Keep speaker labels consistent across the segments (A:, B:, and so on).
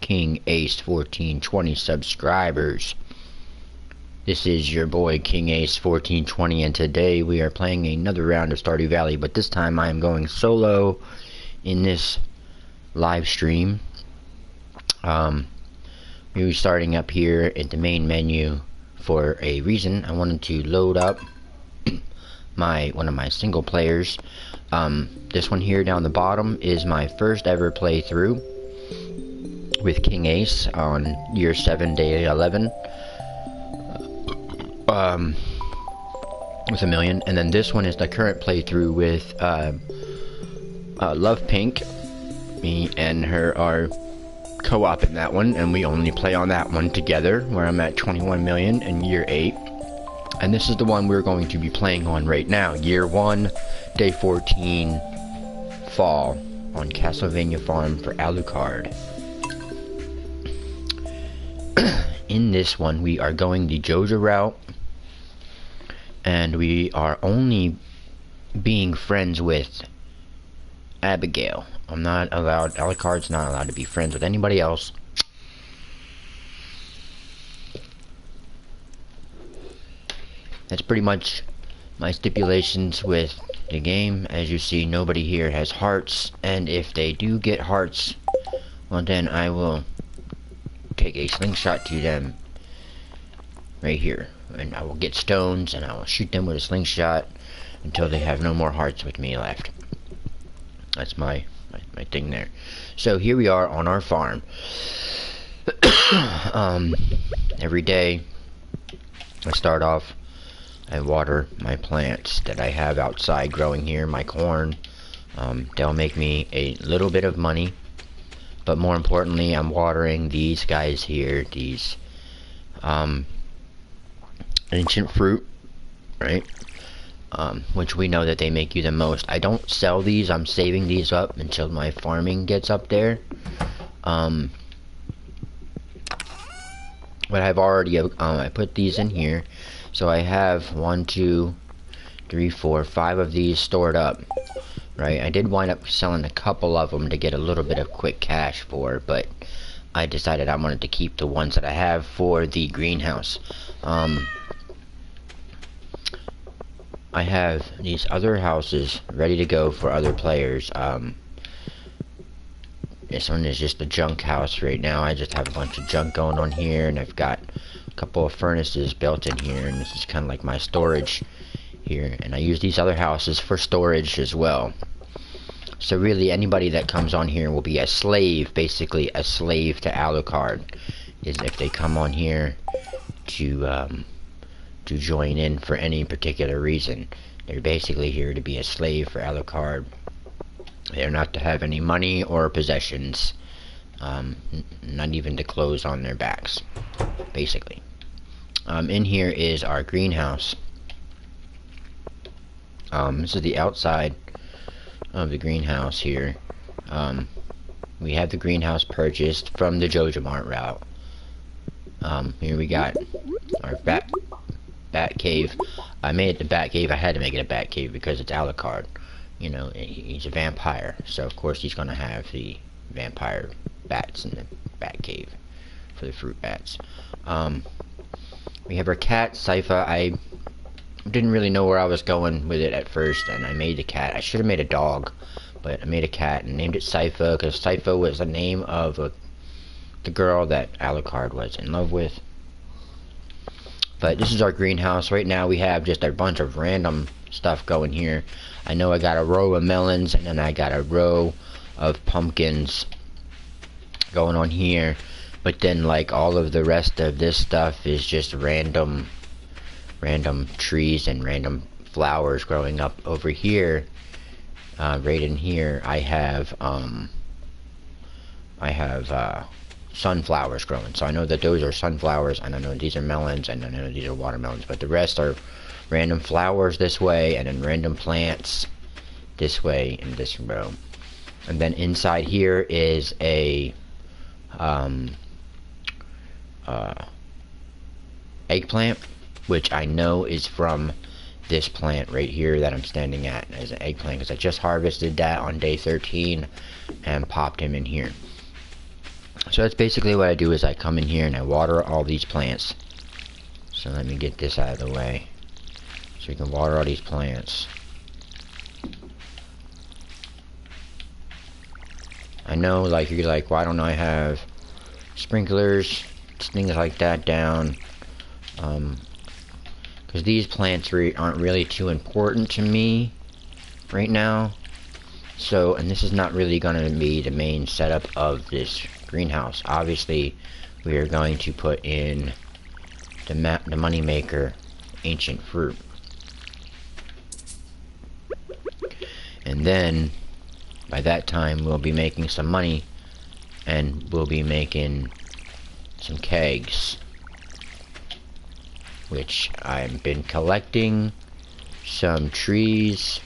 A: King Ace 1420 subscribers. This is your boy King Ace 1420, and today we are playing another round of Stardew Valley, but this time I am going solo in this live stream. We're starting up here at the main menu for a reason. I wanted to load up one of my single players. This one here down the bottom is my first ever playthrough with King Ace on year 7, day 11. With a million, and then this one is the current playthrough with Love Pink. Me and her are co-op in that one, and we only play on that one together, where I'm at 21 million in year 8. And this is the one we're going to be playing on right now, year 1, day 14, fall, on Castlevania farm for Alucard. In this one, we are going the Joja route, and we are only being friends with Abigail. I'm not allowed, Alucard's not allowed to be friends with anybody else. That's pretty much my stipulations with the game. As you see, nobody here has hearts, and if they do get hearts, well then I will take a slingshot to them right here, and I will get stones and I will shoot them with a slingshot until they have no more hearts with me left. That's my thing there. So here we are on our farm. Every day I start off, I water my plants that I have outside growing here, my corn. They'll make me a little bit of money, but more importantly, I'm watering these guys here, these ancient fruit, right? Which we know that they make you the most. I don't sell these, I'm saving these up until my farming gets up there. But I've already, I put these in here, so I have 1, 2, 3, 4, 5 of these stored up, right? I did wind up selling a couple of them to get a little bit of quick cash for, but I decided I wanted to keep the ones that I have for the greenhouse. I have these other houses ready to go for other players. This one is just a junk house right now. I just have a bunch of junk going on here, and I've got a couple of furnaces built in here, and this is kind of like my storage here. And I use these other houses for storage as well. So really, anybody that comes on here will be a slave, basically a slave to Alucard, is if they come on here to join in for any particular reason. They're basically here to be a slave for Alucard. They're not to have any money or possessions, not even the clothes on their backs, basically. In here is our greenhouse. This is the outside of the greenhouse here. We have the greenhouse purchased from the Joja Mart route. Here we got our bat cave. I made it the bat cave. I had to make it a bat cave because it's Alucard. You know, he's a vampire, so of course he's gonna have the vampire bats in the bat cave for the fruit bats. We have our cat, Sypha. I didn't really know where I was going with it at first, and I made the cat. I should have made a dog, but I made a cat and named it Sypha because Sypha was the name of the girl that Alucard was in love with. But this is our greenhouse. Right now we have just a bunch of random stuff going here. I know I got a row of melons, and then I got a row of pumpkins going on here. But then, like, all of the rest of this stuff is just random trees and random flowers growing up over here. Right in here I have sunflowers growing. So I know that those are sunflowers, and I know these are melons, and I know these are watermelons, but the rest are random flowers this way, and then random plants this way in this row. And then inside here is a eggplant, which I know is from this plant right here that I'm standing at as an eggplant, because I just harvested that on day 13 and popped him in here. So that's basically what I do, is I come in here and I water all these plants. So let me get this out of the way, so we can water all these plants. I know, like, you're like, why don't I have sprinklers, things like that down? Because these plants aren't really too important to me right now. So, and this is not really going to be the main setup of this greenhouse. Obviously, we are going to put in the money maker, ancient fruit. And then, by that time, we'll be making some money, and we'll be making some kegs, which I've been collecting some trees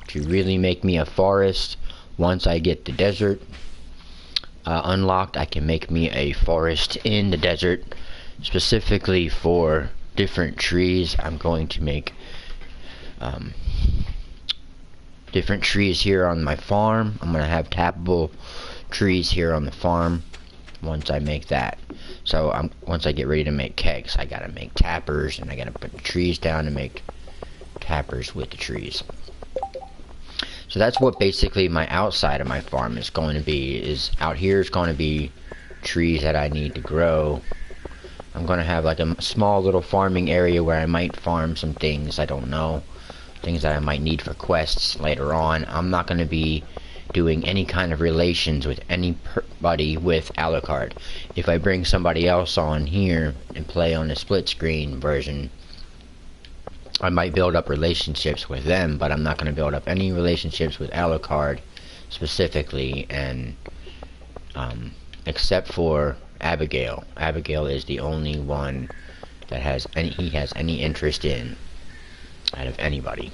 A: to really make me a forest. Once I get the desert unlocked, I can make me a forest in the desert specifically for different trees. I'm going to make different trees here on my farm. I'm going to have tappable trees here on the farm once I make that. So once I get ready to make kegs, I gotta make tappers, and I gotta put the trees down to make tappers with the trees. So that's what basically my outside of my farm is going to be. Is out here is going to be trees that I need to grow. I'm going to have like a small little farming area where I might farm some things, I don't know, things that I might need for quests later on. I'm not going to be doing any kind of relations with anybody with Alucard. If I bring somebody else on here and play on the split screen version, I might build up relationships with them, but I'm not going to build up any relationships with Alucard specifically, and except for Abigail. Abigail is the only one that he has any interest in out of anybody.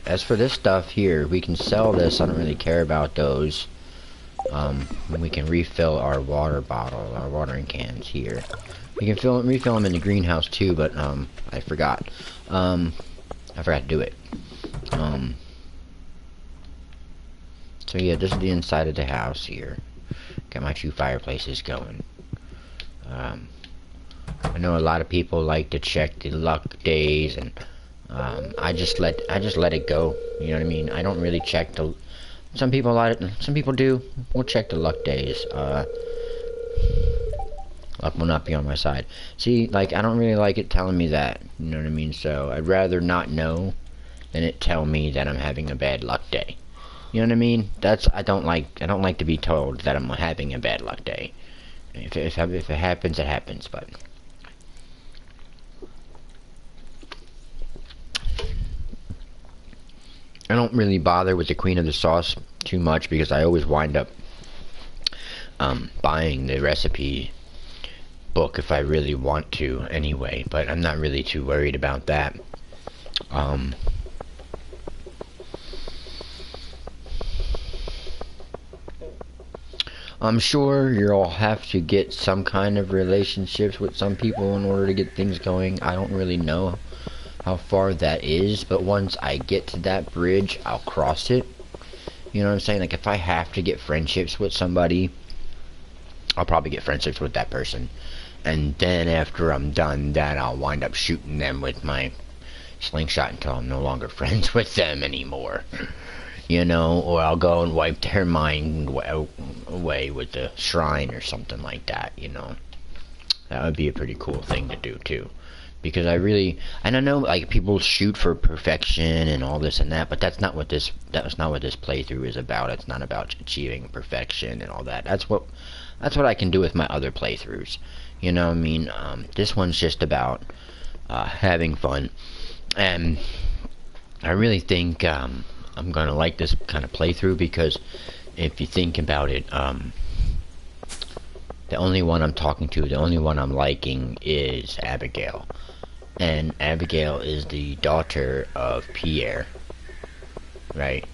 A: As for this stuff here, we can sell this. I don't really care about those. We can refill our water bottle, our watering cans here. We can refill them in the greenhouse too, but I forgot. I forgot to do it. So yeah, this is the inside of the house here. Got my 2 fireplaces going. I know a lot of people like to check the luck days, and I just let it go. You know what I mean? I don't really check the. Some people like it. Some people do. We'll check the luck days. Luck will not be on my side. See, like, I don't really like it telling me that. You know what I mean? So I'd rather not know than it tell me that I'm having a bad luck day. You know what I mean? I don't like to be told that I'm having a bad luck day. If it happens, it happens. But I don't really bother with the Queen of the Sauce too much, because I always wind up buying the recipe book if I really want to anyway, but I'm not really too worried about that. I'm sure you'll have to get some kind of relationships with some people in order to get things going. I don't really know how far that is, but once I get to that bridge, I'll cross it. You know what I'm saying? Like, if I have to get friendships with somebody, I'll probably get friendships with that person. And then after I'm done that, I'll wind up shooting them with my slingshot until I'm no longer friends with them anymore. You know, or I'll go and wipe their mind away with the shrine or something like that, you know. That would be a pretty cool thing to do, too. Because and I know, like, people shoot for perfection and all this and that, but that's not what this playthrough is about. It's not about achieving perfection and all that. That's what I can do with my other playthroughs. You know what I mean? This one's just about having fun. And I really think I'm gonna like this kind of playthrough, because if you think about it, the only one I'm talking to, the only one I'm liking is Abigail. And Abigail is the daughter of Pierre, right?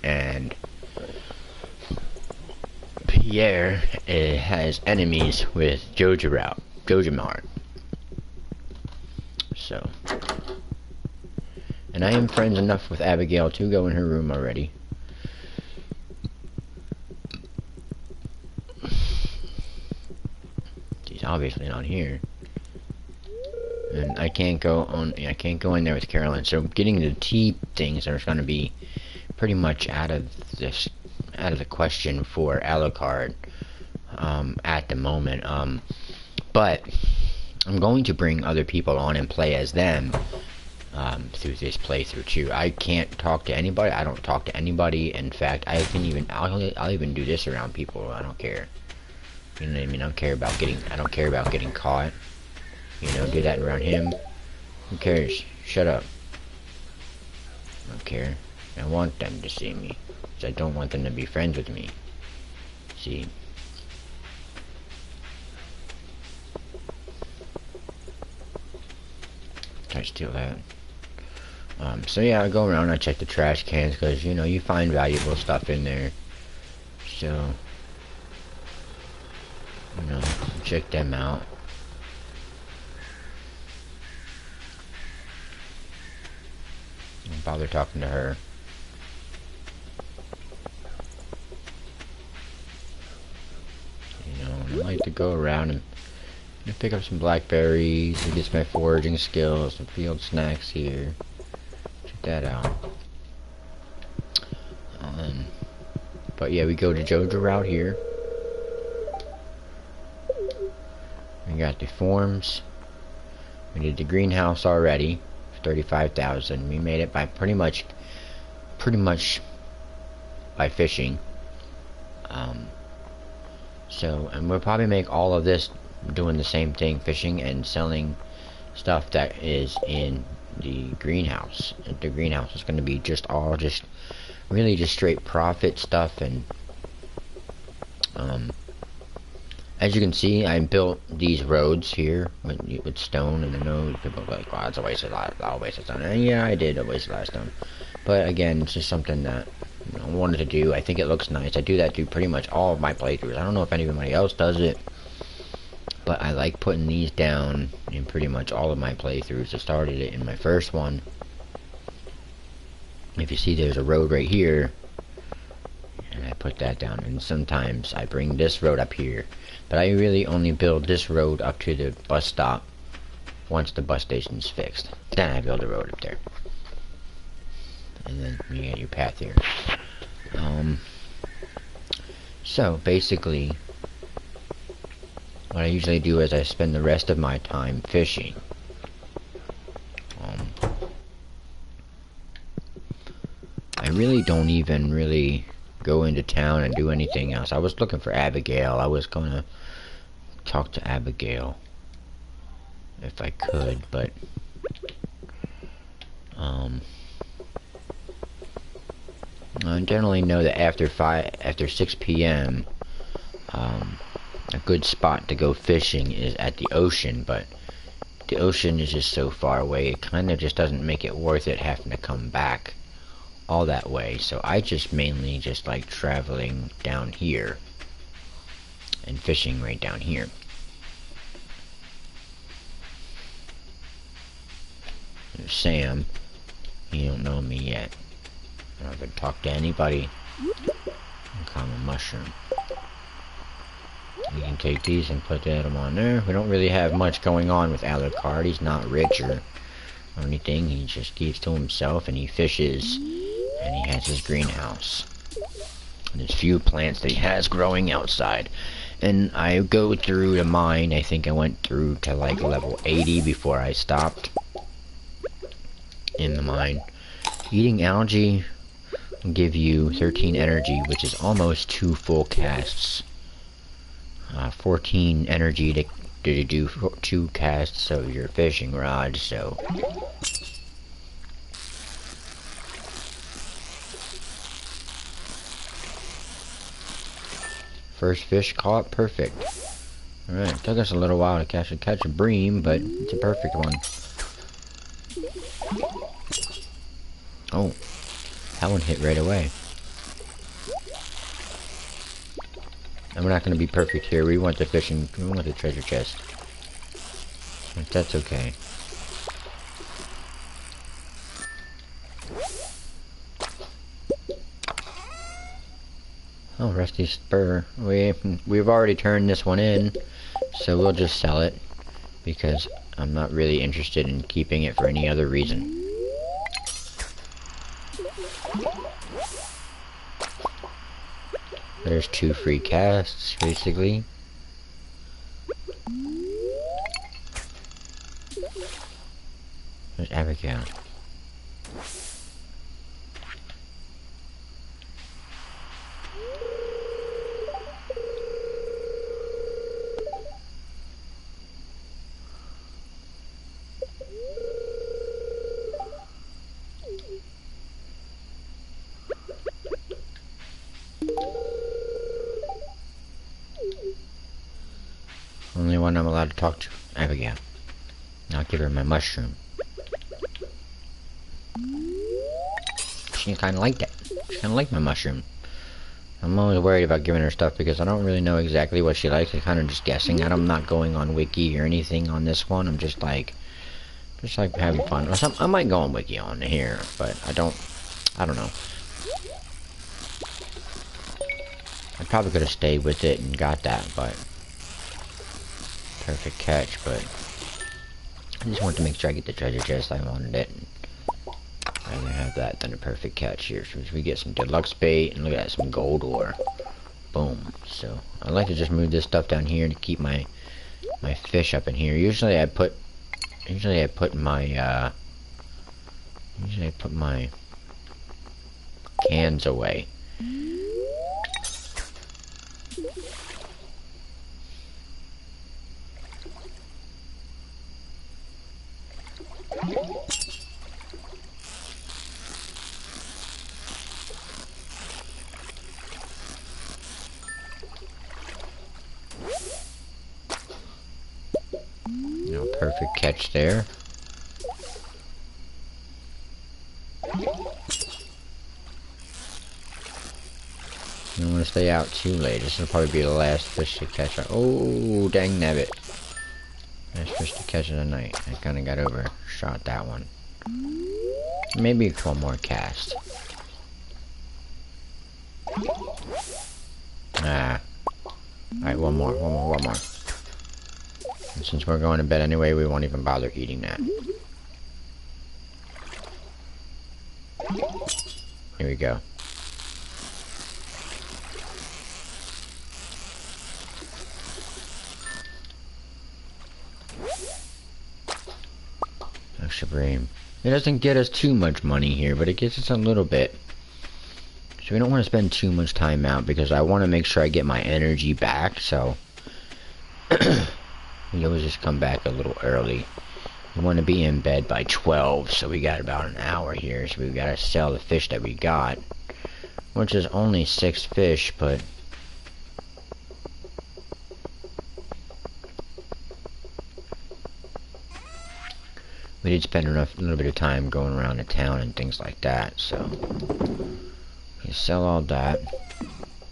A: And Pierre has enemies with Joja Mart. So, and I am friends enough with Abigail to go in her room already. obviously not here. And I can't go on. I can't go in there with Carolyn. So getting the tea things are going to be pretty much out of the question for Alucard at the moment. But I'm going to bring other people on and play as them through this playthrough too. I can't talk to anybody. I don't talk to anybody. In fact, I'll even do this around people. I don't care. You know what I mean? I don't care about getting caught. You know, do that around him. Who cares? Shut up. I don't care. I want them to see me. Because I don't want them to be friends with me. See? Try to steal that. So yeah, I go around, I check the trash cans, because, you know, you find valuable stuff in there. So, you know, check them out. Don't bother talking to her. You know, I like to go around and pick up some blackberries and get my foraging skills, some field snacks here. Check that out. But yeah, we go to Joja route here. We got the forms. We did the greenhouse already. 35,000. We made it by pretty much by fishing. So, and we'll probably make all of this doing the same thing, fishing and selling stuff that is in the greenhouse. The greenhouse is going to be really just straight profit stuff. And as you can see, I built these roads here with stone, and I know people are like, wow, it's a waste of a lot of stone. And yeah, I did waste a lot of stone. But again, it's just something that, you know, I wanted to do. I think it looks nice. I do that through pretty much all of my playthroughs. I don't know if anybody else does it, but I like putting these down in pretty much all of my playthroughs. I started it in my first one. If you see, there's a road right here, and I put that down. And sometimes I bring this road up here. But I really only build this road up to the bus stop once the bus station's fixed. Then I build a road up there. And then you get your path here. So basically, what I usually do is I spend the rest of my time fishing. I really don't even really go into town and do anything else. I was looking for Abigail. I was gonna talk to Abigail if I could, but I generally know that after 6 p.m. A good spot to go fishing is at the ocean, but the ocean is just so far away, it kind of just doesn't make it worth it having to come back all that way. So I just mainly just like traveling down here and fishing right down here. There's Sam. He don't know me yet. I haven't talked to anybody. Common mushroom. We can take these and put them on there. We don't really have much going on with Alucard. He's not rich or anything. He just keeps to himself and he fishes. And he has his greenhouse. And there's few plants that he has growing outside. And I go through the mine. I think I went through to like level 80 before I stopped in the mine. Eating algae will give you 13 energy, which is almost 2 full casts. 14 energy to do 2 casts of your fishing rod, so first fish caught, perfect. Alright, it took us a little while to catch a bream, but it's a perfect one. Oh, that one hit right away. And we're not going to be perfect here. We want the fishing, we want the treasure chest. But that's okay. Oh, rusty spur. We've already turned this one in, so we'll just sell it because I'm not really interested in keeping it for any other reason. There's 2 free casts, basically. There's Abigail. Only one I'm allowed to talk to, Abigail. I'll give her my mushroom. She kinda liked it. She kinda liked my mushroom. I'm always worried about giving her stuff because I don't really know exactly what she likes. I'm kinda just guessing. I'm not going on Wiki or anything on this one. I'm just like having fun. I might go on Wiki on here, but I don't know. I probably could have stayed with it and got that, but perfect catch, but I just wanted to make sure I get the treasure chest. I wanted it. I'd rather have that than a perfect catch here. So we get some deluxe bait, and look at that, some gold ore. Boom. So I like to just move this stuff down here to keep my fish up in here. Usually I put my cans away. No perfect catch there. I don't want to stay out too late. This will probably be the last fish to catch. Oh, dang nabbit. Last fish to catch of the night. I kind of got overshot that one. Maybe one more cast. Ah. Alright, one more. And since we're going to bed anyway, we won't even bother eating that. Here we go. Supreme. It doesn't get us too much money here, but it gets us a little bit. So we don't want to spend too much time out because I want to make sure I get my energy back, so we always just come back a little early. We want to be in bed by 12, so we got about an hour here, so we've got to sell the fish that we got, which is only 6 fish, but we did spend a little bit of time going around the town and things like that, so we sell all that,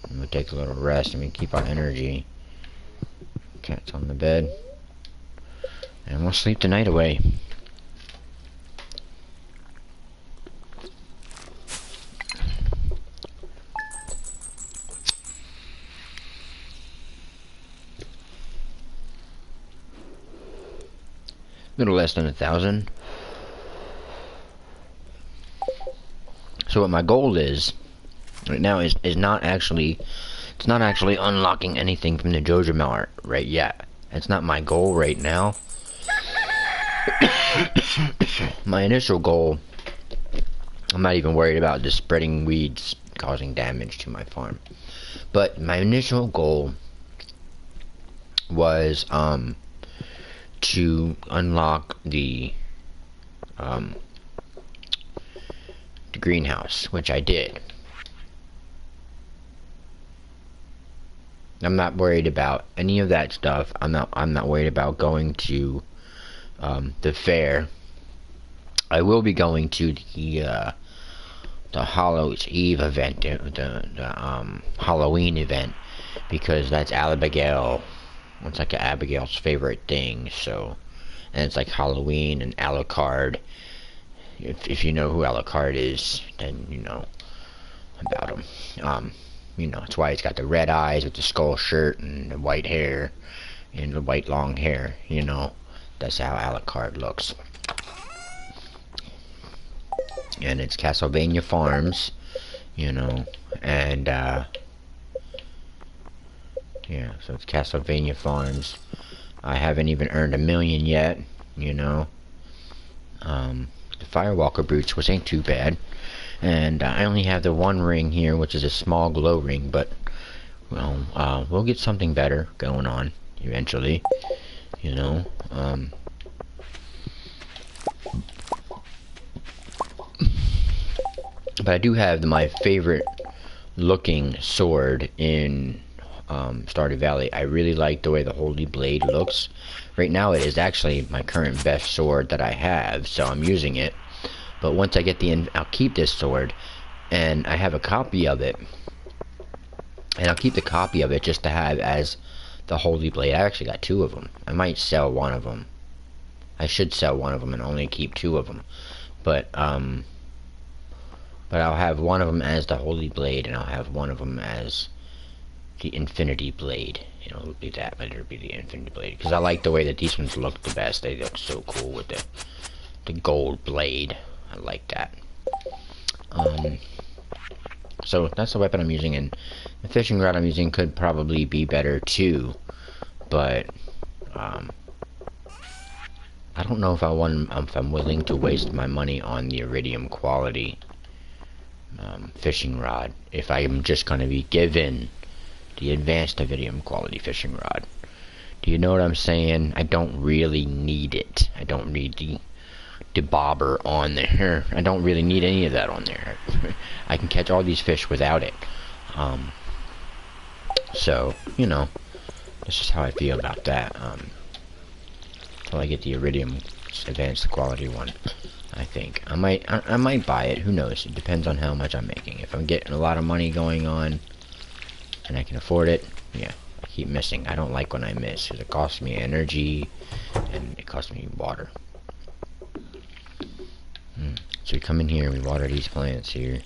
A: and we take a little rest, and we keep our energy. Cat's on the bed, and we'll sleep the night away. A little less than 1,000. So what my goal is right now is not actually, it's not actually unlocking anything from the Joja Mart right yet. It's not my goal right now. My initial goal, I'm not even worried about just spreading weeds causing damage to my farm. But my initial goal was to unlock the greenhouse, which I did. I'm not worried about any of that stuff. I'm not worried about going to the fair. I will be going to the Hallows Eve event, the Halloween event, because that's Abigail. It's like Abigail's favorite thing. So, and it's like Halloween and Alucard. If you know who Alucard is, then you know about him. You know, that's why it's got the red eyes with the skull shirt and the white hair and the white long hair. You know, that's how Alucard looks. And it's Castlevania Farms, you know, and yeah, so it's Castlevania Farms. I haven't even earned 1,000,000 yet, you know. The Firewalker brooch, which ain't too bad. And I only have the one ring here, which is a small glow ring, but well, we'll get something better going on eventually, you know. But I do have my favorite looking sword in Stardew Valley. I really like the way the Holy Blade looks. Right now it is actually my current best sword that I have, so I'm using it. But once I get I'll keep this sword, and I have a copy of it. And I'll keep the copy of it just to have as the Holy Blade. I actually got 2 of them. I might sell one of them. I should sell one of them and only keep 2 of them. But I'll have one of them as the Holy Blade, and I'll have one of them as the Infinity Blade. It'll be that, but it'll be the Infinity Blade. Because I like the way that these ones look the best. They look so cool with the gold blade. I like that. So that's the weapon I'm using, and the fishing rod I'm using could probably be better too. But I don't know if I'm willing to waste my money on the iridium quality fishing rod if I'm just going to be given the advanced iridium quality fishing rod. Do you know what I'm saying? I don't really need it. I don't need the bobber on there. I don't really need any of that on there. I can catch all these fish without it. So, you know, that's just how I feel about that. Until I get the iridium advanced quality one, I think. I might buy it. Who knows? It depends on how much I'm making. If I'm getting a lot of money going on and I can afford it, yeah. I keep missing. I don't like when I miss, because it costs me energy and it costs me water. So we come in here and we water these plants here.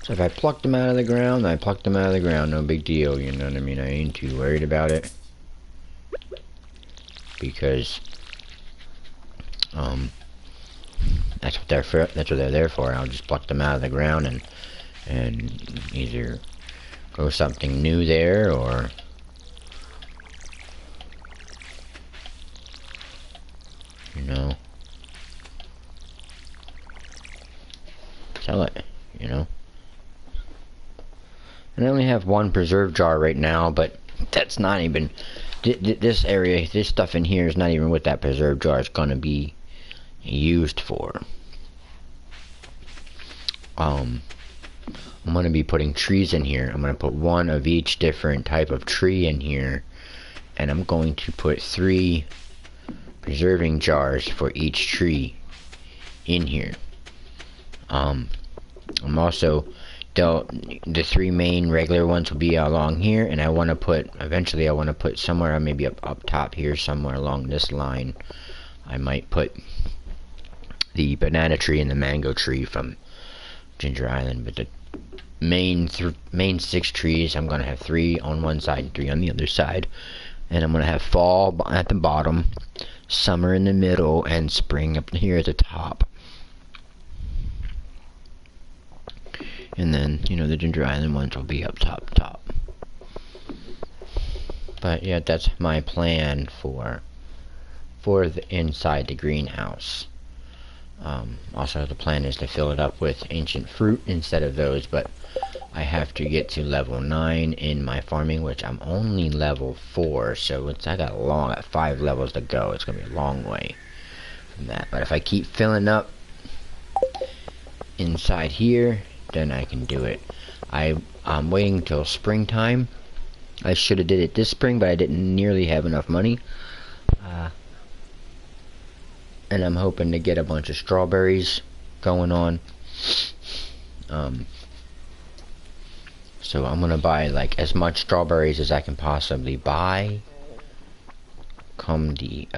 A: So if I pluck them out of the ground, I pluck them out of the ground. No big deal, you know what I mean? I ain't too worried about it. Because, that's what they're for. That's what they're there for. I'll just pluck them out of the ground and either grow something new there, or you know, sell it, you know. And I only have one preserve jar right now, but that's not even this area. This stuff in here is not even what that preserve jar is gonna be used for. I'm gonna be putting trees in here. I'm gonna put one of each different type of tree in here, and I'm going to put 3 preserving jars for each tree in here. I'm also the 3 main regular ones will be along here, and I want to put eventually I want to put somewhere maybe up top here, somewhere along this line. I might put the banana tree and the mango tree from Ginger Island, but the main 6 trees, I'm gonna have 3 on one side and 3 on the other side, and I'm gonna have fall at the bottom, summer in the middle, and spring up here at the top. And then, you know, the Ginger Island ones will be up top. But yeah, that's my plan for the inside the greenhouse. Also, the plan is to fill it up with ancient fruit instead of those, but I have to get to level 9 in my farming, which I'm only level 4, so I got 5 levels to go. It's gonna be a long way from that. But if I keep filling up inside here, then I can do it. I'm waiting till springtime. I should have did it this spring, but I didn't nearly have enough money. and I'm hoping to get a bunch of strawberries going on. So I'm gonna buy like as much strawberries as I can possibly buy come the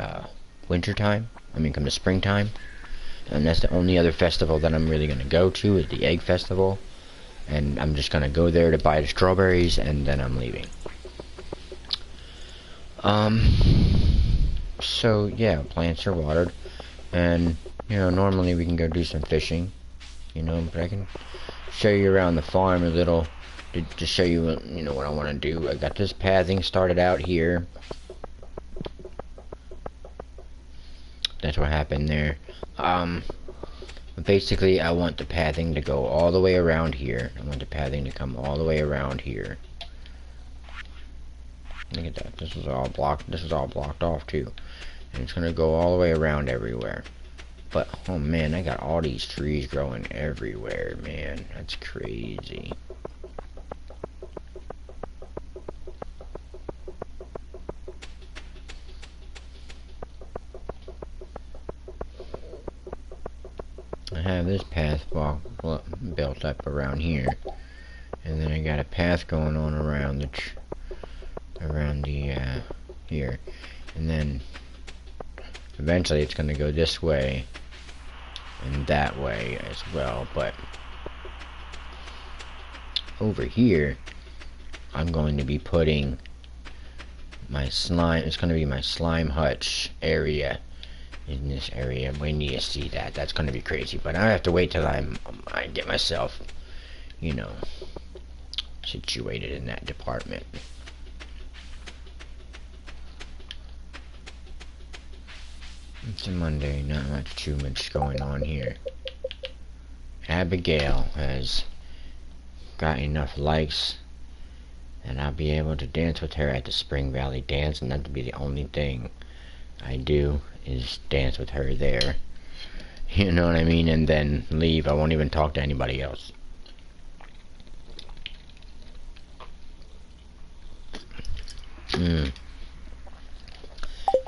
A: winter time. Come the springtime. And that's the only other festival that I'm really gonna go to is the egg festival. And I'm just gonna go there to buy the strawberries, and then I'm leaving. So yeah, plants are watered, and normally we can go do some fishing, but I can show you around the farm a little to show you what I want to do. I got this pathing started out here. That's what happened there. Basically I want the pathing to go all the way around here. I want the pathing to come all the way around here. Look at that. This is all blocked off too. And it's gonna go all the way around everywhere. But oh man, I got all these trees growing everywhere, man. That's crazy. I have this path built up around here, and then I got a path going on around the here, and then eventually it's going to go this way and that way as well. But over here I'm going to be putting my slime. It's going to be my slime hutch area in this area. When you see that, that's going to be crazy. But I have to wait till I get myself situated in that department. It's a Monday, not too much going on here. Abigail has got enough likes and I'll be able to dance with her at the Spring Valley Dance, and that'll be the only thing I do is dance with her there. You know what I mean? And then leave. I won't even talk to anybody else.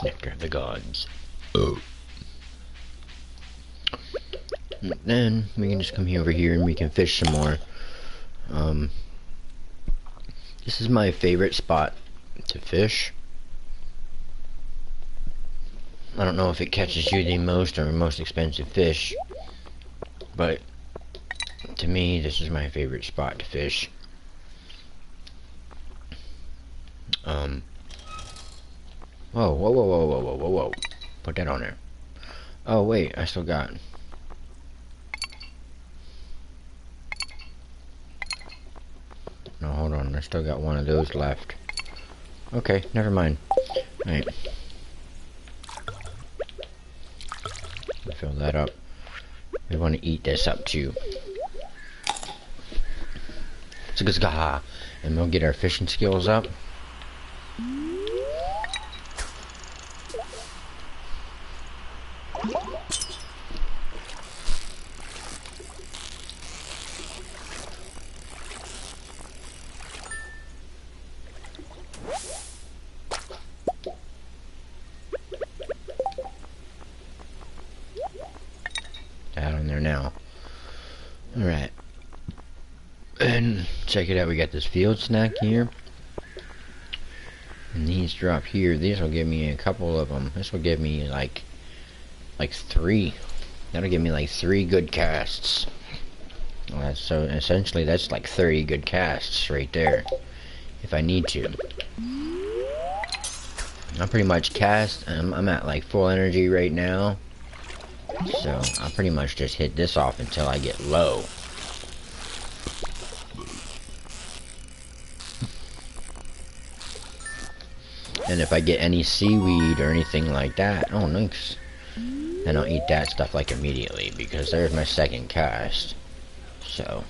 A: Nectar of the gods. Oh. Then we can just come over here and we can fish some more. This is my favorite spot to fish. I don't know if it catches you the most or most expensive fish, but to me this is my favorite spot to fish. Whoa. Put that on there. Oh wait, I still got... No, hold on, I still got one of those left. Okay, never mind. Alright. Fill that up. We want to eat this up too. And we'll get our fishing skills up. That on there now. Alright. And check it out, we got this field snack here. And these drop here. These will give me a couple of them. This will give me like 3. That'll give me like 3 good casts. So essentially that's like 30 good casts right there. If I need to. I'm pretty much cast. I'm at like full energy right now. So I'll pretty much just hit this off until I get low. And if I get any seaweed or anything like that, oh nice, then I'll eat that stuff like immediately, because there's my second cast. So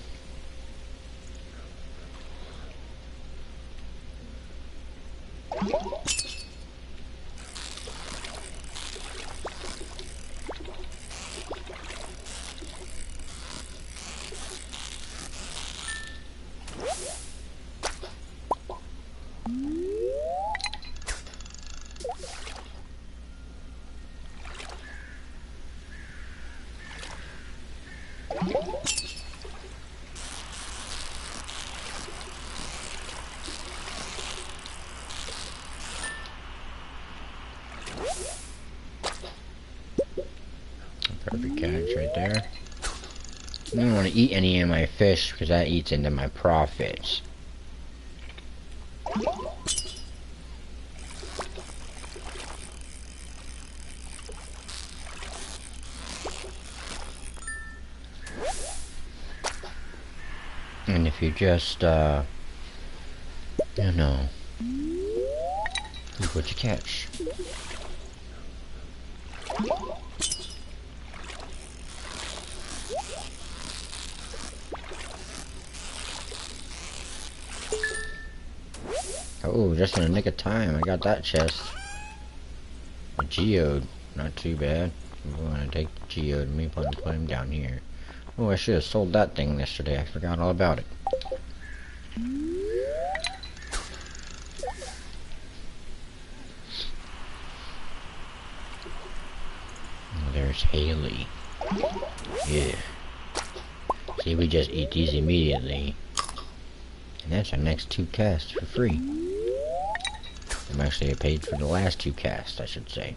A: Perfect catch right there. I don't want to eat any of my fish because that eats into my profits. And if you just, you know, look what you catch. Oh, just in the nick of time, I got that chest. A geode, not too bad. I'm gonna take the geode and maybe put him down here. Oh, I should have sold that thing yesterday. I forgot all about it. Oh, there's Haley. Yeah. See, we just eat these immediately. And that's our next 2 casts for free. I'm actually paid for the last 2 casts, I should say.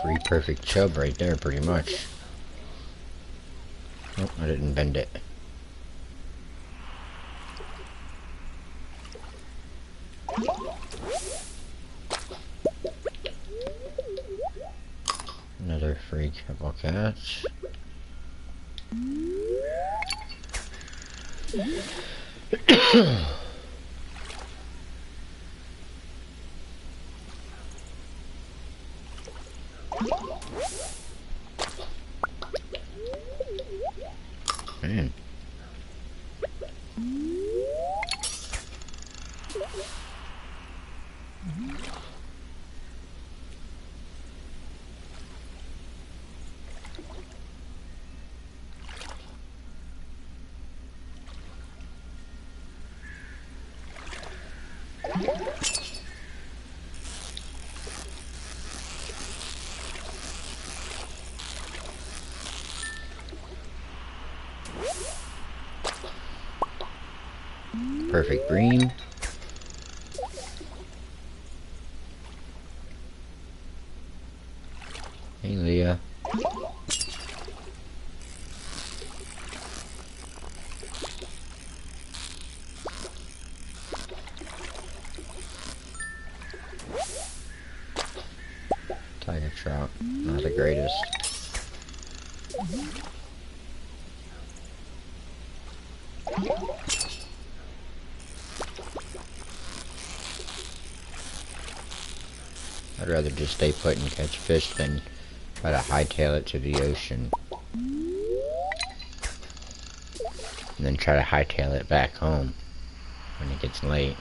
A: Free perfect chub right there, pretty much. Oh, I didn't bend it. Another free couple catch. Man. Perfect green. Hey, Leah. Tiger trout, not the greatest. I'd rather just stay put and catch fish than try to hightail it to the ocean. And then try to hightail it back home when it gets late.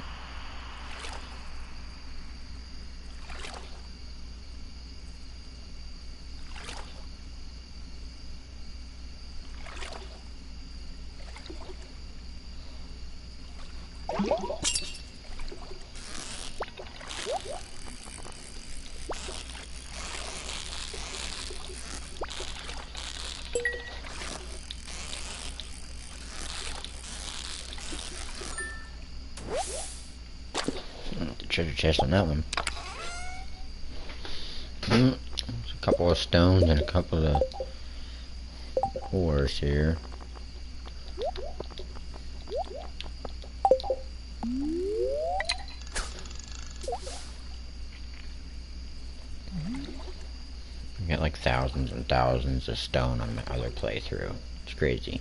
A: Treasure chest on that one. There's a couple of stones and a couple of ores here. I get like thousands and thousands of stone on my other playthrough. It's crazy.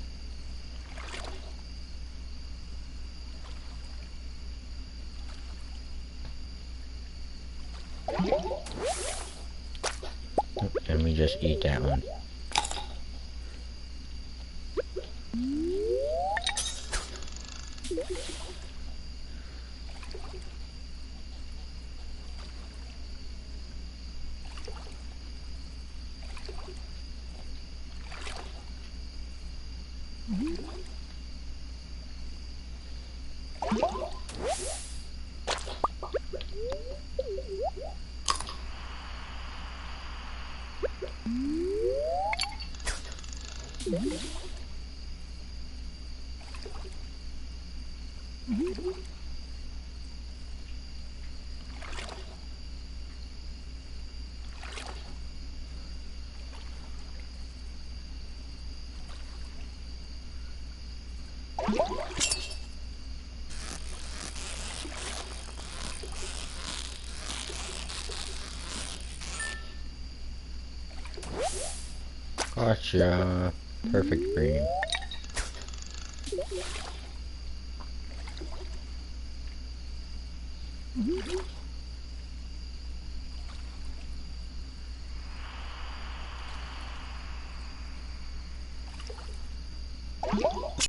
A: And we just eat that one. Gotcha. Perfect green.